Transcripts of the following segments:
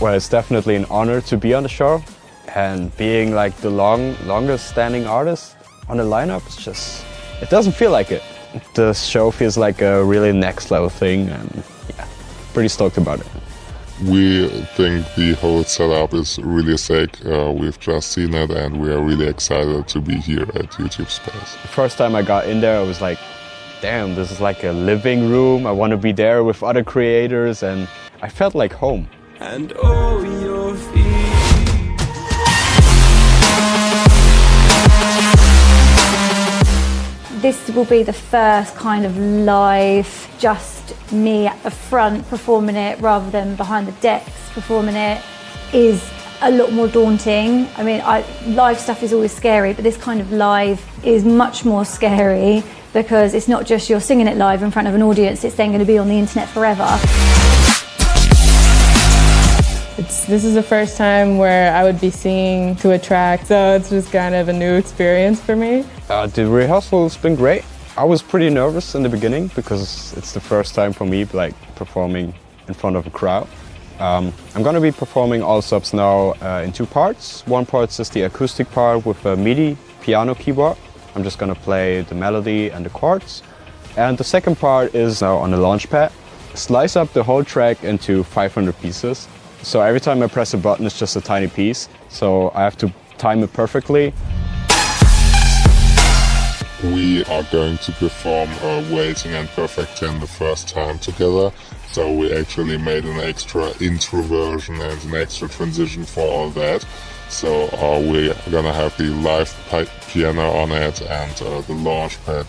Well, it's definitely an honor to be on the show, and being like the longest standing artist on the lineup, it doesn't feel like it. The show feels like a really next level thing, and yeah, pretty stoked about it. We think the whole setup is really sick. We've just seen it and we are really excited to be here at YouTube Space. The first time I got in there, I was like, damn, this is like a living room. I want to be there with other creators, and I felt like home. And oh, your feet. This will be the first kind of live, just me at the front performing it rather than behind the decks performing it, is a lot more daunting. I mean, live stuff is always scary, but this kind of live is much more scary because it's not just you're singing it live in front of an audience, it's then going to be on the internet forever. This is the first time where I would be singing to a track, so it's just kind of a new experience for me. The rehearsal's been great. I was pretty nervous in the beginning because it's the first time for me like performing in front of a crowd. I'm going to be performing all subs now in two parts. One part is the acoustic part with a MIDI piano keyboard. I'm just going to play the melody and the chords. And the second part is now on the launch pad. Slice up the whole track into 500 pieces. So every time I press a button, it's just a tiny piece. So I have to time it perfectly. We are going to perform Waiting and Perfect 10 the first time together. So we actually made an extra intro version and an extra transition for all that. So we're gonna have the live piano on it and the launch pad.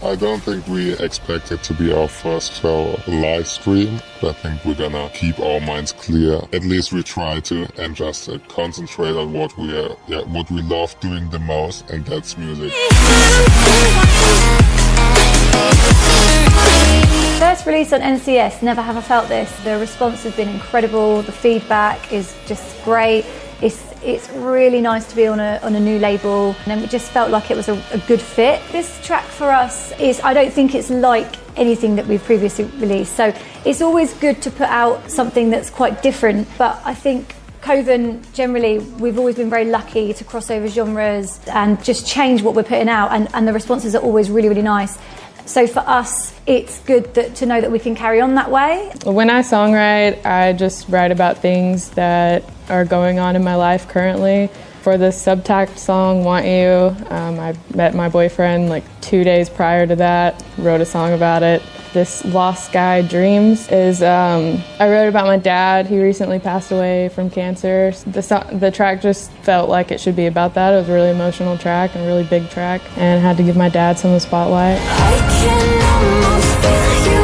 I don't think we expect it to be our first show live stream, but I think we're gonna keep our minds clear. At least we try to, and just concentrate on what we love doing the most, and that's music. First release on NCS, never have I felt this. The response has been incredible, the feedback is just great. It's really nice to be on a new label, and it just felt like it was a good fit. This track for us I don't think it's like anything that we've previously released, so it's always good to put out something that's quite different, but I think Koven, generally, we've always been very lucky to cross over genres and just change what we're putting out, and the responses are always really, really nice. So for us, it's good to know that we can carry on that way. When I songwrite, I just write about things that are going on in my life currently. For the Subtact song, Want You, I met my boyfriend like 2 days prior to that, wrote a song about it. This Lost Sky Dreams is, I wrote about my dad. He recently passed away from cancer. The track just felt like it should be about that. It was a really emotional track and a really big track, and I had to give my dad some of the spotlight. I can almost feel you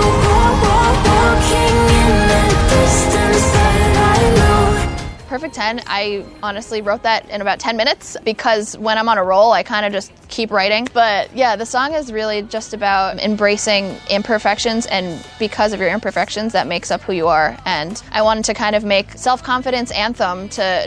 walking in the distance that I know. Perfect 10, I honestly wrote that in about 10 minutes because when I'm on a roll, I kind of just keep writing. But yeah, the song is really just about embracing imperfections, and because of your imperfections, that makes up who you are. And I wanted to kind of make self-confidence anthem to